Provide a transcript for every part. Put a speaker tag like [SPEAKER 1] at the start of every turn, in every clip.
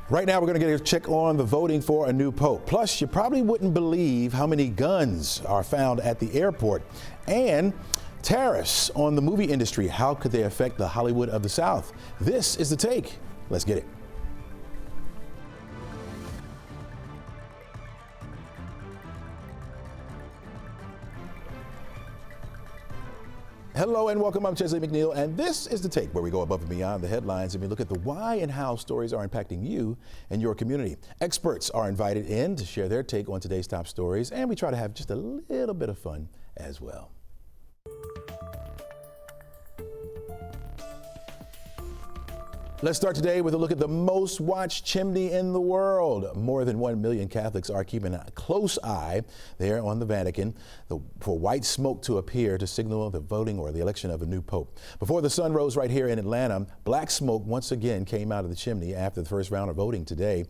[SPEAKER 1] Right now, we're going to get a check on the voting for a new pope. Plus, you probably wouldn't believe how many guns are found at the airport. And tariffs on the movie industry. How could they affect the Hollywood of the South? This is The Take. Let's get it. Hello and welcome. I'm Chesley McNeil, and this is The Take, where we go above and beyond the headlines and we look at the why and how stories are impacting you and your community. Experts are invited in to share their take on today's top stories, and we try to have just a little bit of fun as well. Let's start today with a look at the most watched chimney in the world. More than 1 million Catholics are keeping a close eye there on the Vatican for white smoke to appear to signal the voting or the election of a new pope. Before the sun rose right here in Atlanta, black smoke once again came out of the chimney after the first round of voting today.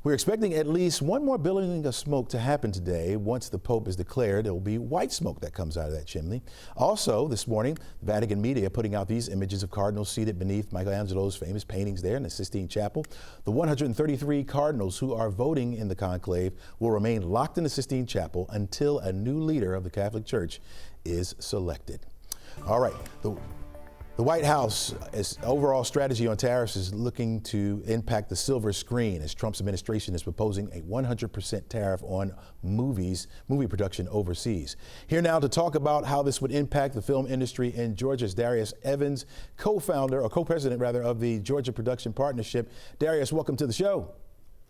[SPEAKER 1] We're expecting at least one more billowing of smoke to happen today. Once the Pope is declared, there will be white smoke that comes out of that chimney. Also, this morning, Vatican media putting out these images of cardinals seated beneath Michelangelo's famous paintings there in the Sistine Chapel. The 133 cardinals who are voting in the conclave will remain locked in the Sistine Chapel until a new leader of the Catholic Church is selected. All right. The White House's overall strategy on tariffs is looking to impact the silver screen as Trump's administration is proposing a 100% tariff on movie production overseas. Here now to talk about how this would impact the film industry in Georgia is Darius Evans, co-president of the Georgia Production Partnership. Darius, welcome to the show.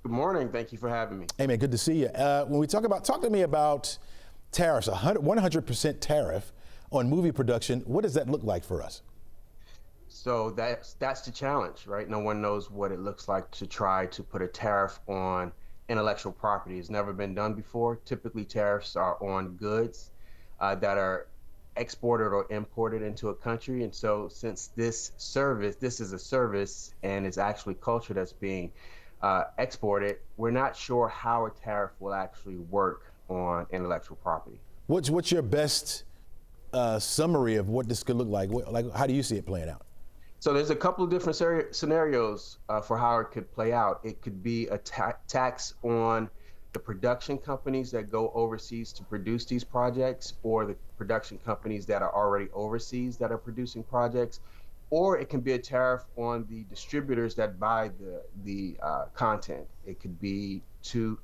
[SPEAKER 2] Good morning. Thank you for having me.
[SPEAKER 1] Hey man, good to see you. When we talk to me about tariffs, 100% tariff on movie production, what does that look like for us?
[SPEAKER 2] So that's the challenge, right? No one knows what it looks like to try to put a tariff on intellectual property. It's never been done before. Typically, tariffs are on goods that are exported or imported into a country. And so since this is a service and it's actually culture that's being exported, we're not sure how a tariff will actually work on intellectual property.
[SPEAKER 1] What's your best summary of what this could look like? How do you see it playing out?
[SPEAKER 2] So there's a couple of different scenarios for how it could play out. It could be a tax on the production companies that go overseas to produce these projects, or the production companies that are already overseas that are producing projects, or it can be a tariff on the distributors that buy the content. It could be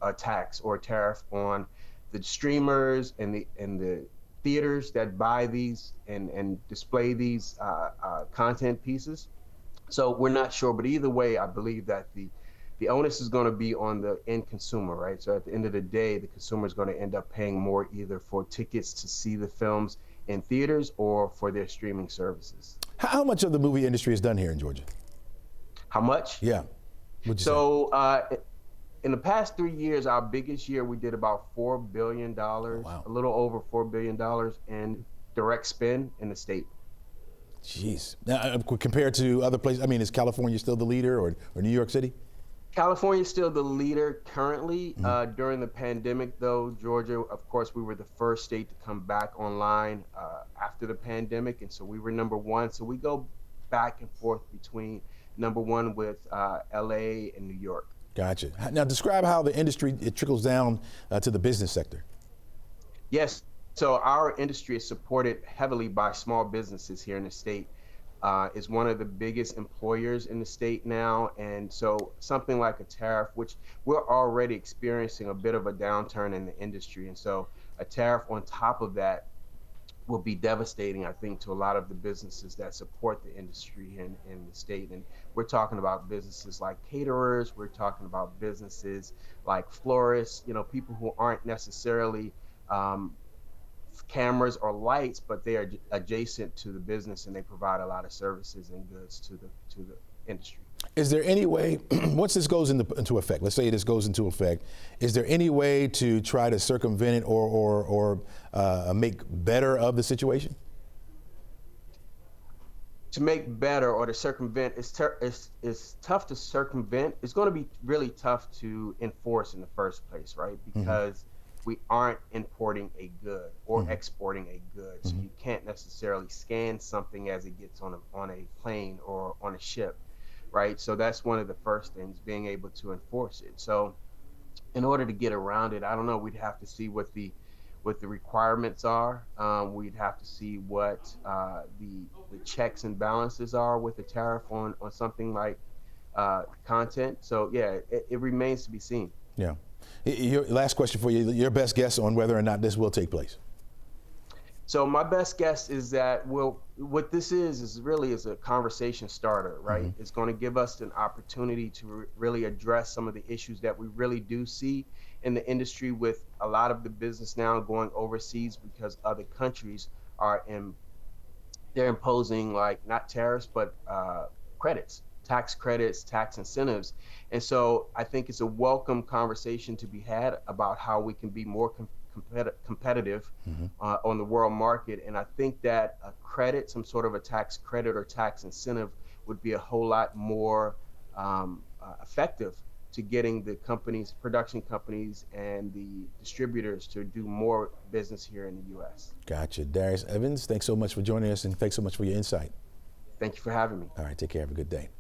[SPEAKER 2] a tax or a tariff on the streamers and the theaters that buy these and display these content pieces. So we're not sure, but either way, I believe that the onus is going to be on the end consumer, right? So at the end of the day, the consumer is going to end up paying more either for tickets to see the films in theaters or for their streaming services.
[SPEAKER 1] How much of the movie industry is done here in Georgia?
[SPEAKER 2] How much?
[SPEAKER 1] Yeah.
[SPEAKER 2] In the past 3 years, our biggest year, we did about $4 billion,
[SPEAKER 1] wow.
[SPEAKER 2] A little over $4 billion in direct spend in the state.
[SPEAKER 1] Jeez. Now, compared to other places, I mean, is California still the leader or New York City?
[SPEAKER 2] California is still the leader currently. During the pandemic, though, Georgia, of course, we were the first state to come back online after the pandemic, and so we were number one. So we go back and forth between number one with LA and New York.
[SPEAKER 1] Gotcha. Now describe how the industry, it trickles down to the business sector.
[SPEAKER 2] Yes. So our industry is supported heavily by small businesses here in the state. Is one of the biggest employers in the state now. And so something like a tariff, which we're already experiencing a bit of a downturn in the industry. And so a tariff on top of that will be devastating, I think, to a lot of the businesses that support the industry in the state. And we're talking about businesses like caterers, we're talking about businesses like florists, people who aren't necessarily cameras or lights, but they are adjacent to the business and they provide a lot of services and goods to the industry.
[SPEAKER 1] Is there any way, once this goes into effect, let's say this goes into effect, is there any way to try to circumvent it or make better of the situation?
[SPEAKER 2] To make better or to circumvent, it's tough to circumvent. It's going to be really tough to enforce in the first place, right? Because we aren't importing a good or exporting a good. So you can't necessarily scan something as it gets on a plane or on a ship. right? So that's one of the first things, being able to enforce it. So in order to get around it, I don't know, we'd have to see what the requirements are. We'd have to see what the checks and balances are with the tariff on something like content. So yeah, it remains to be seen.
[SPEAKER 1] Yeah. Your last question for you, your best guess on whether or not this will take place.
[SPEAKER 2] So my best guess is that what this is really a conversation starter, right? Mm-hmm. It's going to give us an opportunity to really address some of the issues that we really do see in the industry, with a lot of the business now going overseas because other countries are they're imposing, like, not tariffs, but credits, tax credits, tax incentives. And so I think it's a welcome conversation to be had about how we can be more competitive on the world market. And I think that a credit, some sort of a tax credit or tax incentive, would be a whole lot more effective to getting the companies, production companies, and the distributors to do more business here in the U.S.
[SPEAKER 1] Gotcha. Darius Evans, thanks so much for joining us, and thanks so much for your insight.
[SPEAKER 2] Thank you for having me.
[SPEAKER 1] All right, take care. Have a good day.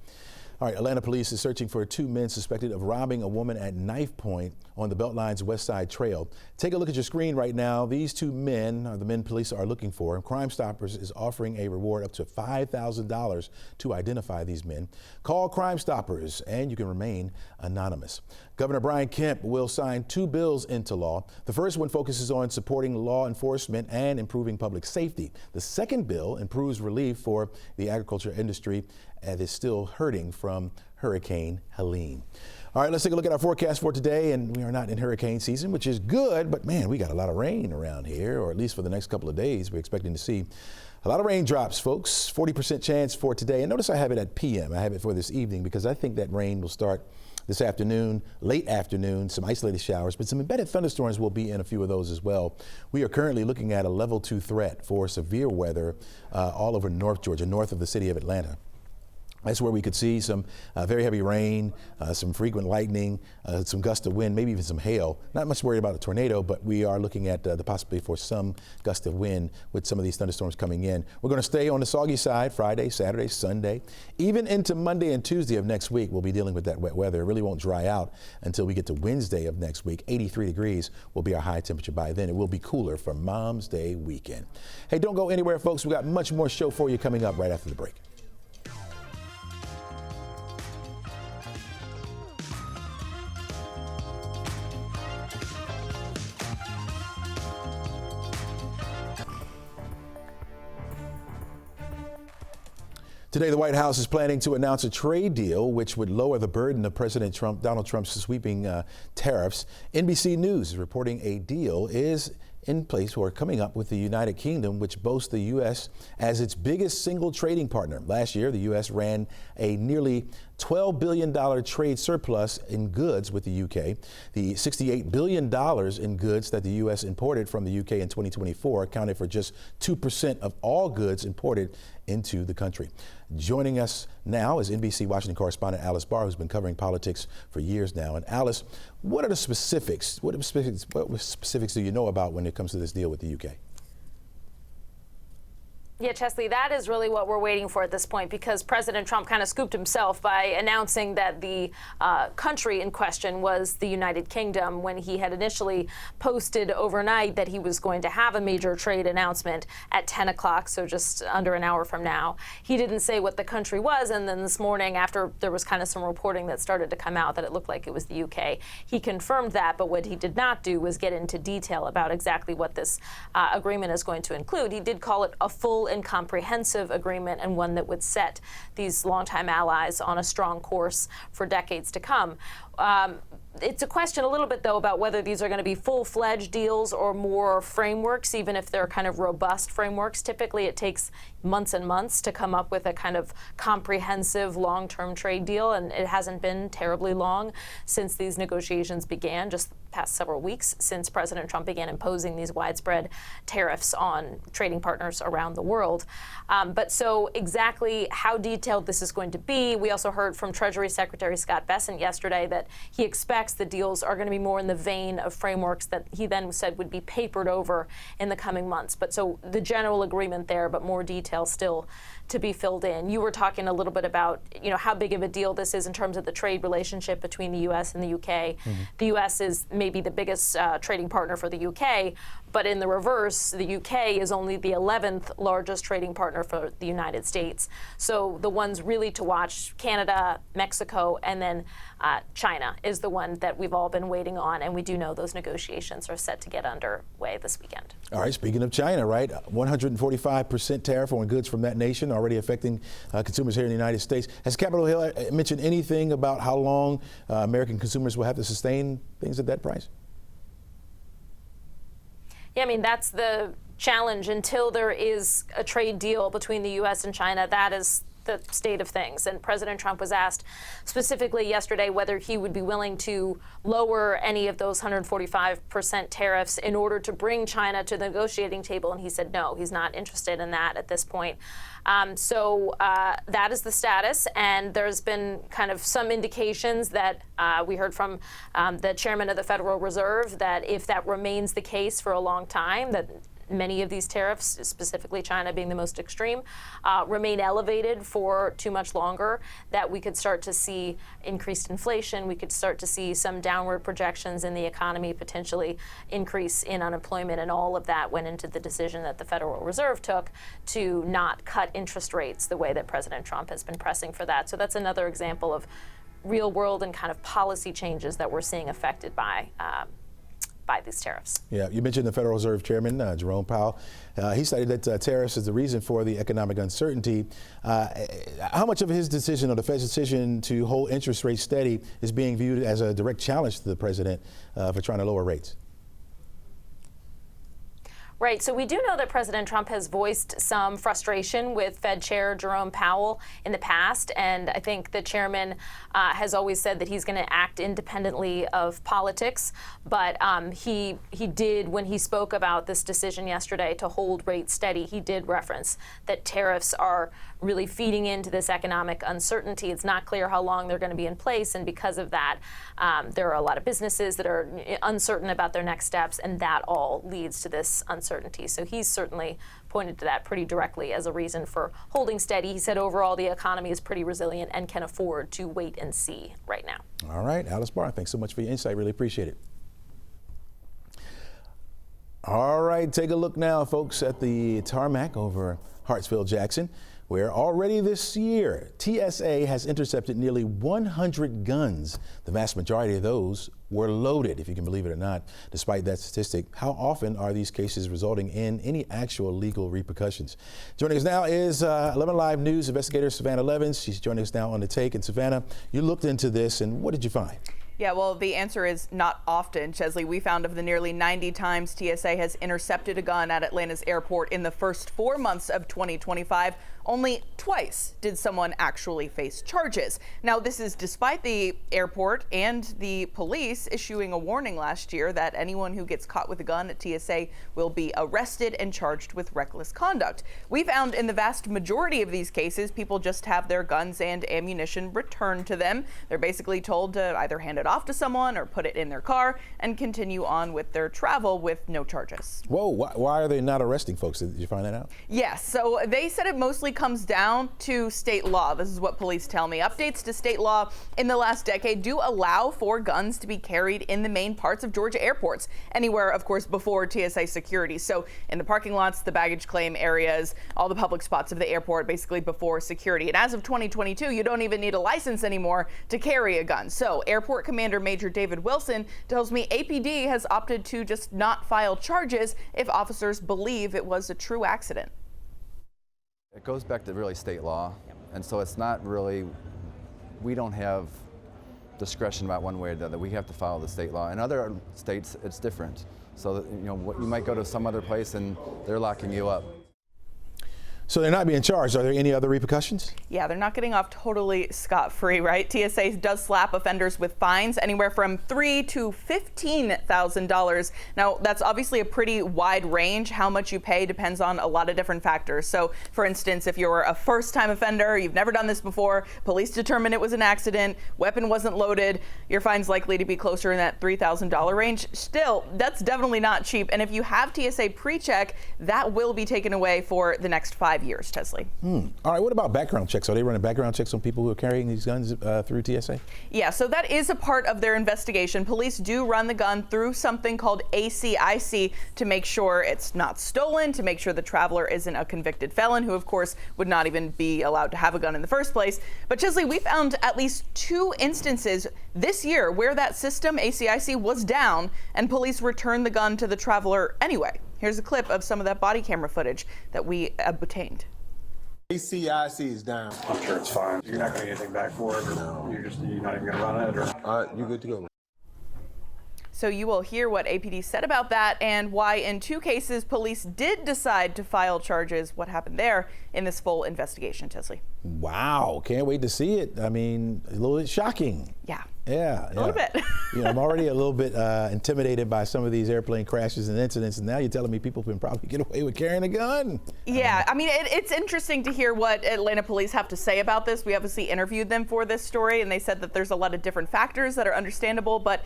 [SPEAKER 1] All right, Atlanta police is searching for two men suspected of robbing a woman at knife point on the Beltline's West Side Trail. Take a look at your screen right now. These two men are the men police are looking for. Crime Stoppers is offering a reward up to $5,000 to identify these men. Call Crime Stoppers and you can remain anonymous. Governor Brian Kemp will sign two bills into law. The first one focuses on supporting law enforcement and improving public safety. The second bill improves relief for the agriculture industry that is still hurting from Hurricane Helene. All right, let's take a look at our forecast for today. And we are not in hurricane season, which is good, but man, we got a lot of rain around here, or at least for the next couple of days. We're expecting to see a lot of raindrops, folks. 40% chance for today. And notice I have it at PM. I have it for this evening because I think that rain will start this afternoon, late afternoon, some isolated showers, but some embedded thunderstorms will be in a few of those as well. We are currently looking at a level 2 threat for severe weather all over North Georgia, north of the city of Atlanta. That's where we could see some very heavy rain, some frequent lightning, some gust of wind, maybe even some hail. Not much worried about a tornado, but we are looking at the possibility for some gust of wind with some of these thunderstorms coming in. We're going to stay on the soggy side Friday, Saturday, Sunday, even into Monday and Tuesday of next week. We'll be dealing with that wet weather. It really won't dry out until we get to Wednesday of next week. 83 degrees will be our high temperature by then. It will be cooler for Mom's Day weekend. Hey, don't go anywhere, folks. We got much more show for you coming up right after the break. Today, the White House is planning to announce a trade deal which would lower the burden of Donald Trump's sweeping tariffs. NBC News is reporting a deal is in place or coming up with the United Kingdom, which boasts the U.S. as its biggest single trading partner. Last year, the U.S. ran a nearly $12 billion trade surplus in goods with the U.K. The $68 billion in goods that the U.S. imported from the U.K. in 2024 accounted for just 2% of all goods imported into the country. Joining us now is NBC Washington correspondent Alice Barr, who's been covering politics for years now. And Alice, what are the specifics? What specifics do you know about when it comes to this deal with the UK?
[SPEAKER 3] Yeah, Chesley, that is really what we're waiting for at this point, because President Trump kind of scooped himself by announcing that the country in question was the United Kingdom when he had initially posted overnight that he was going to have a major trade announcement at 10 o'clock, so just under an hour from now. He didn't say what the country was, and then this morning, after there was kind of some reporting that started to come out that it looked like it was the UK, he confirmed that, but what he did not do was get into detail about exactly what this agreement is going to include. He did call it a full and comprehensive agreement, and one that would set these longtime allies on a strong course for decades to come. It's a question a little bit, though, about whether these are going to be full-fledged deals or more frameworks, even if they're kind of robust frameworks. Typically, it takes months and months to come up with a kind of comprehensive long-term trade deal, and it hasn't been terribly long since these negotiations began, just the past several weeks since President Trump began imposing these widespread tariffs on trading partners around the world. But so exactly how detailed this is going to be, we also heard from Treasury Secretary Scott Bessent yesterday that he expects suspects the deals are going to be more in the vein of frameworks that he then said would be papered over in the coming months. But so the general agreement there, but more detail still to be filled in. You were talking a little bit about, how big of a deal this is in terms of the trade relationship between the U.S. and the U.K. The U.S. is maybe the biggest trading partner for the U.K., but in the reverse, the U.K. is only the 11th largest trading partner for the United States. So the ones really to watch, Canada, Mexico, and then China is the one that we've all been waiting on, and we do know those negotiations are set to get underway this weekend.
[SPEAKER 1] All right, speaking of China, right, 145% tariff on goods from that nation already affecting consumers here in the United States. Has Capitol Hill mentioned anything about how long American consumers will have to sustain things at that price?
[SPEAKER 3] Yeah, I mean, that's the challenge. Until there is a trade deal between the U.S. and China, that is the state of things. And President Trump was asked specifically yesterday whether he would be willing to lower any of those 145% tariffs in order to bring China to the negotiating table. And he said no, he's not interested in that at this point. So that is the status. And there's been kind of some indications that we heard from the chairman of the Federal Reserve that if that remains the case for a long time, that many of these tariffs, specifically China being the most extreme, remain elevated for too much longer, that we could start to see increased inflation, we could start to see some downward projections in the economy, potentially increase in unemployment, and all of that went into the decision that the Federal Reserve took to not cut interest rates the way that President Trump has been pressing for that. So that's another example of real world and kind of policy changes that we're seeing affected by these tariffs. Yeah,
[SPEAKER 1] you mentioned the Federal Reserve Chairman, Jerome Powell. He cited that tariffs is the reason for the economic uncertainty. How much of his decision, or the Fed's decision to hold interest rates steady, is being viewed as a direct challenge to the president for trying to lower rates?
[SPEAKER 3] Right. So we do know that President Trump has voiced some frustration with Fed Chair Jerome Powell in the past. And I think the chairman has always said that he's going to act independently of politics. But he did, when he spoke about this decision yesterday to hold rates steady, he did reference that tariffs are really feeding into this economic uncertainty. It's not clear how long they're going to be in place. And because of that, there are a lot of businesses that are uncertain about their next steps. And that all leads to this uncertainty. So he's certainly pointed to that pretty directly as a reason for holding steady. He said overall the economy is pretty resilient and can afford to wait and see right now. All
[SPEAKER 1] right, Alice Barr, thanks so much for your insight. Really appreciate it. All right, take a look now, folks, at the tarmac over Hartsfield-Jackson, where already this year, TSA has intercepted nearly 100 guns. The vast majority of those were loaded, if you can believe it or not. Despite that statistic, how often are these cases resulting in any actual legal repercussions? Joining us now is 11Alive News investigator Savannah Leven. She's joining us now on the take. And Savannah, you looked into this, and what did you find?
[SPEAKER 4] Yeah, well, the answer is not often, Chesley. We found of the nearly 90 times TSA has intercepted a gun at Atlanta's airport in the first 4 months of 2025, only twice did someone actually face charges. Now, this is despite the airport and the police issuing a warning last year that anyone who gets caught with a gun at TSA will be arrested and charged with reckless conduct. We found in the vast majority of these cases, people just have their guns and ammunition returned to them. They're basically told to either hand it off to someone or put it in their car and continue on with their travel with no charges.
[SPEAKER 1] Whoa, why are they not arresting folks? Did you find that out?
[SPEAKER 4] Yes, so they said it mostly comes down to state law. This is what police tell me. Updates to state law in the last decade do allow for guns to be carried in the main parts of Georgia airports, anywhere, of course, before TSA security. So in the parking lots, the baggage claim areas, all the public spots of the airport, basically before security. And as of 2022, you don't even need a license anymore to carry a gun. So Airport Commander Major David Wilson tells me APD has opted to just not file charges if officers believe it was a true accident.
[SPEAKER 5] It goes back to really state law, and so it's not really, we don't have discretion about one way or the other. We have to follow the state law. In other states, it's different. So, you know, you might go to some other place and they're locking you up.
[SPEAKER 1] So they're not being charged. Are there any other repercussions?
[SPEAKER 4] Yeah, they're not getting off totally scot-free, right? TSA does slap offenders with fines anywhere from $3,000 to $15,000. Now, that's obviously a pretty wide range. How much you pay depends on a lot of different factors. So, for instance, if you're a first-time offender, you've never done this before, police determined it was an accident, weapon wasn't loaded, your fine's likely to be closer in that $3,000 range. Still, that's definitely not cheap. And if you have TSA pre-check, that will be taken away for the next 5 years, Chesley.
[SPEAKER 1] All right, what about background checks? Are they running background checks on people who are carrying these guns through TSA?
[SPEAKER 4] Yeah, so that is a part of their investigation. Police do run the gun through something called ACIC to make sure it's not stolen, to make sure the traveler isn't a convicted felon, who of course would not even be allowed to have a gun in the first place. But Chesley, we found at least 2 instances this year where that system, ACIC, was down and police returned the gun to the traveler anyway. Here's a clip of some of that body camera footage that we obtained.
[SPEAKER 6] ACIC is down.
[SPEAKER 7] I'm sure it's fine. You're not going to get anything back for it, or you're not even going to run it, or?
[SPEAKER 6] You good to go.
[SPEAKER 4] So you will hear what APD said about that and why in 2 cases police did decide to file charges. What happened there in this full investigation, Chesley.
[SPEAKER 1] Wow, can't wait to see it. I mean, a little bit shocking.
[SPEAKER 4] Yeah.
[SPEAKER 1] Yeah.
[SPEAKER 4] A little bit.
[SPEAKER 1] I'm already a little bit intimidated by some of these airplane crashes and incidents, and now you're telling me people can probably get away with carrying a gun.
[SPEAKER 4] Yeah, I mean, it's interesting to hear what Atlanta police have to say about this. We obviously interviewed them for this story, and they said that there's a lot of different factors that are understandable, but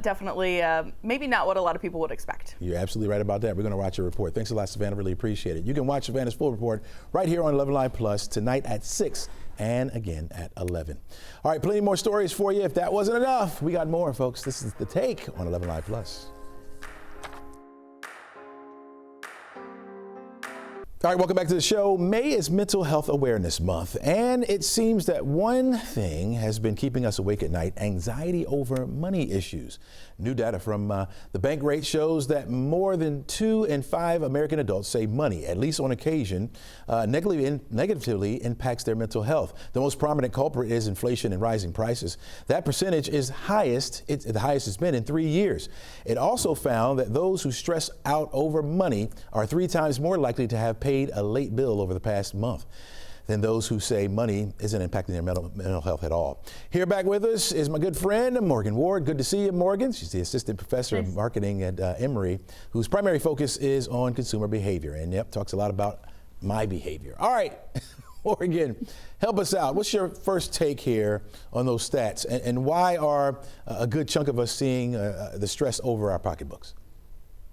[SPEAKER 4] definitely maybe not what a lot of people would expect.
[SPEAKER 1] You're absolutely right about that. We're going to watch your report. Thanks a lot, Savannah. Really appreciate it. You can watch Savannah's full report right here on 11Alive Plus tonight at 6 and again at 11. All right, plenty more stories for you. If that wasn't enough, we got more, folks. This is The Take on 11Alive Plus. All right, welcome back to the show. May is Mental Health Awareness Month, and it seems that one thing has been keeping us awake at night: anxiety over money issues. New data from the bank rate shows that more than 2 in 5 American adults say money, at least on occasion, negatively impacts their mental health. The most prominent culprit is inflation and rising prices. That percentage is the highest it's been in 3 years. It also found that those who stress out over money are 3 times more likely to have paid a late bill over the past month than those who say money isn't impacting their mental health at all. Here back with us is my good friend, Morgan Ward. Good to see you, Morgan. She's the assistant professor of marketing at Emory, whose primary focus is on consumer behavior. And talks a lot about my behavior. All right, Morgan, help us out. What's your first take here on those stats? And why are a good chunk of us seeing the stress over our pocketbooks?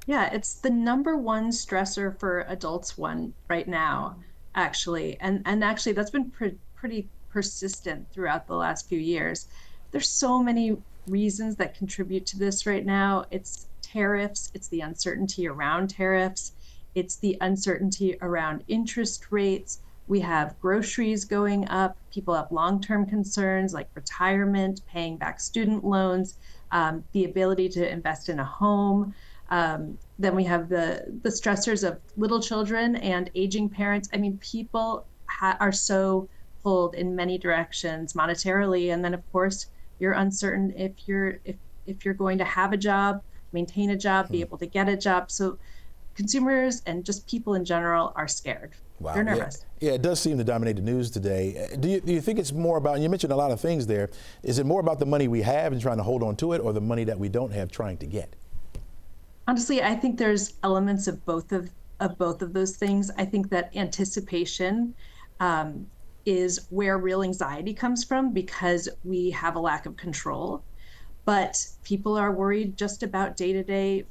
[SPEAKER 8] Yeah, it's the number one stressor for adults right now, actually. And actually, that's been pretty persistent throughout the last few years. There's so many reasons that contribute to this right now. It's tariffs, it's the uncertainty around tariffs, it's the uncertainty around interest rates. We have groceries going up, people have long-term concerns like retirement, paying back student loans, the ability to invest in a home. Then we have the stressors of little children and aging parents. I mean, people are so pulled in many directions monetarily, and then of course you're uncertain if you're going to have a job, maintain a job, be able to get a job. So consumers and just people in general are scared.
[SPEAKER 1] Wow.
[SPEAKER 8] They're nervous.
[SPEAKER 1] Yeah, it does seem to dominate the news today. Do you think it's more about, and you mentioned a lot of things there, is it more about the money we have and trying to hold on to it, or the money that we don't have trying to get?
[SPEAKER 8] Honestly, I think there's elements of both of those things. I think that anticipation is where real anxiety comes from because we have a lack of control. But people are worried just about day-to-day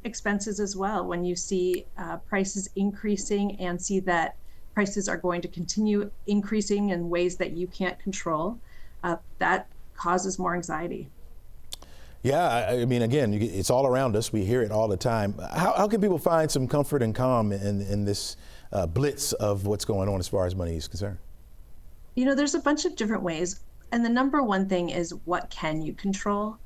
[SPEAKER 8] expenses as well. When you see prices increasing and see that prices are going to continue increasing in ways that you can't control, that causes more anxiety.
[SPEAKER 1] Yeah, I mean, again, it's all around us. We hear it all the time. How can people find some comfort and calm in this blitz of what's going on as far as money is concerned?
[SPEAKER 8] You know, there's a bunch of different ways. And the number one thing is, what can you control?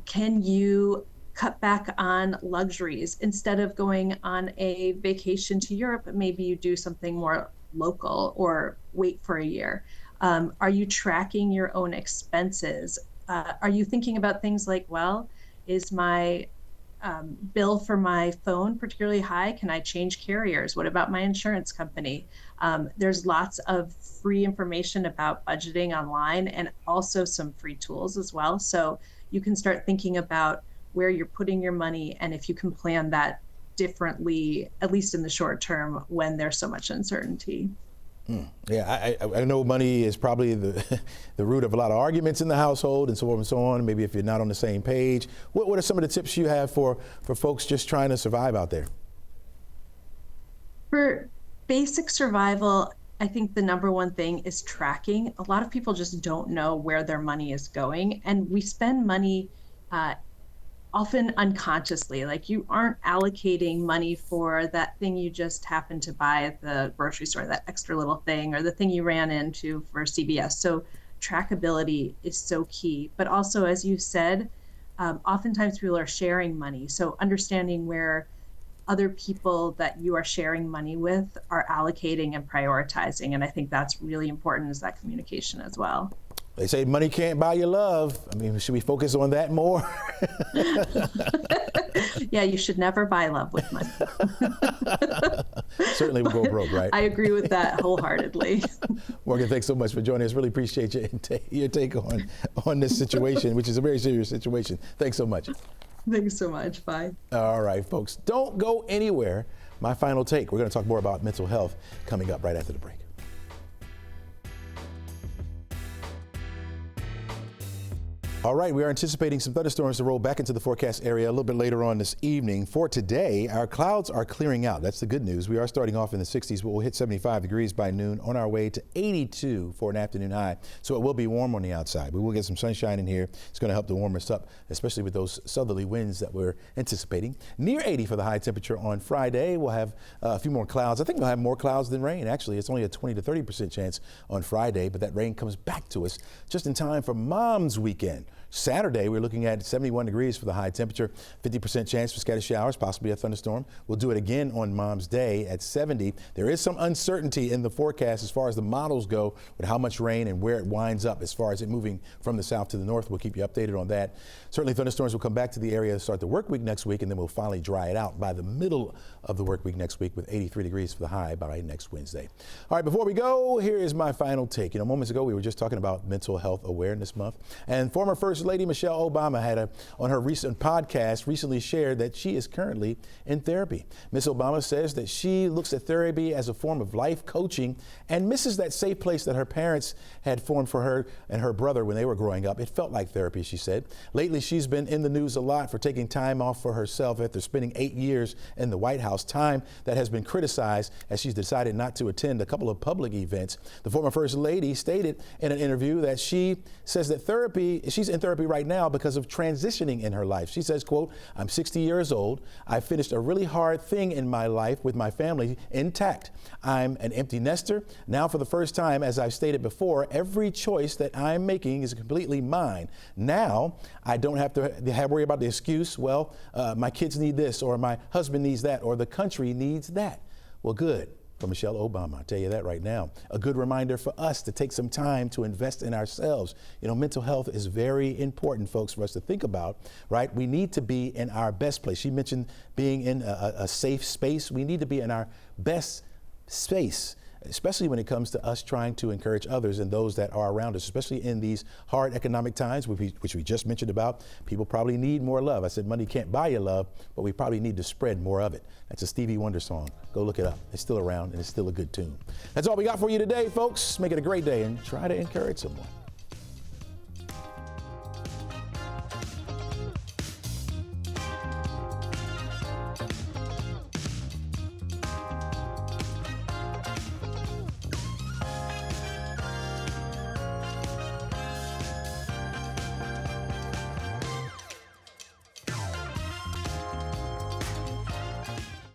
[SPEAKER 8] Can you cut back on luxuries? Instead of going on a vacation to Europe, maybe you do something more local or wait for a year. Are you tracking your own expenses? Are you thinking about things like, well, is my bill for my phone particularly high? Can I change carriers? What about my insurance company? There's lots of free information about budgeting online and also some free tools as well. So you can start thinking about where you're putting your money and if you can plan that differently, at least in the short term when there's so much uncertainty.
[SPEAKER 1] Yeah, I know money is probably the root of a lot of arguments in the household and so on and so on. Maybe if you're not on the same page, what are some of the tips you have for folks just trying to survive out there?
[SPEAKER 8] For basic survival, I think the number one thing is tracking. A lot of people just don't know where their money is going, and we spend money often unconsciously. Like, you aren't allocating money for that thing you just happened to buy at the grocery store, that extra little thing, or the thing you ran into for CVS. So trackability is so key. But also, as you said, oftentimes people are sharing money. So understanding where other people that you are sharing money with are allocating and prioritizing. And I think that's really important, is that communication as well.
[SPEAKER 1] They say money can't buy you love. I mean, should we focus on that more?
[SPEAKER 8] Yeah, you should never buy love with money.
[SPEAKER 1] Certainly we'll go broke, right?
[SPEAKER 8] I agree with that wholeheartedly.
[SPEAKER 1] Morgan, thanks so much for joining us. Really appreciate your take on this situation, which is a very serious situation. Thanks so much.
[SPEAKER 8] Thanks so much. Bye.
[SPEAKER 1] All right, folks, don't go anywhere. My final take. We're going to talk more about mental health coming up right after the break. All right, we are anticipating some thunderstorms to roll back into the forecast area a little bit later on this evening. For today, our clouds are clearing out. That's the good news. We are starting off in the 60s, but we'll hit 75 degrees by noon, on our way to 82 for an afternoon high. So it will be warm on the outside. We will get some sunshine in here. It's going to help to warm us up, especially with those southerly winds that we're anticipating. Near 80 for the high temperature on Friday. We'll have a few more clouds. I think we'll have more clouds than rain. Actually, it's only a 20 to 30% chance on Friday, but that rain comes back to us just in time for Mom's Weekend. Saturday, we're looking at 71 degrees for the high temperature, 50% chance for scattered showers, possibly a thunderstorm. We'll do it again on Mom's Day at 70. There is some uncertainty in the forecast as far as the models go with how much rain and where it winds up as far as it moving from the south to the north. We'll keep you updated on that. Certainly thunderstorms will come back to the area to start the work week next week, and then we'll finally dry it out by the middle of the work week next week with 83 degrees for the high by next Wednesday. All right, before we go, here is my final take. Moments ago, we were just talking about Mental Health Awareness Month, and former First Lady Michelle Obama had on her recent podcast recently shared that she is currently in therapy. Miss Obama says that she looks at therapy as a form of life coaching and misses that safe place that her parents had formed for her and her brother when they were growing up. It felt like therapy, she said. Lately, she's been in the news a lot for taking time off for herself after spending 8 years in the White House, time that has been criticized as she's decided not to attend a couple of public events. The former First Lady stated in an interview that she says that she's in therapy right now because of transitioning in her life. She says, quote, "I'm 60 years old. I finished a really hard thing in my life with my family intact. I'm an empty nester. Now, for the first time, as I've stated before, every choice that I'm making is completely mine. Now, I don't have to worry about the excuse, well, my kids need this, or my husband needs that, or the country needs that." Well, good. For Michelle Obama, I'll tell you that right now. A good reminder for us to take some time to invest in ourselves. Mental health is very important, folks, for us to think about, right? We need to be in our best place. She mentioned being in a safe space. We need to be in our best space, especially when it comes to us trying to encourage others and those that are around us, especially in these hard economic times, which we just mentioned about. People probably need more love. I said money can't buy you love, but we probably need to spread more of it. That's a Stevie Wonder song. Go look it up. It's still around, and it's still a good tune. That's all we got for you today, folks. Make it a great day and try to encourage someone.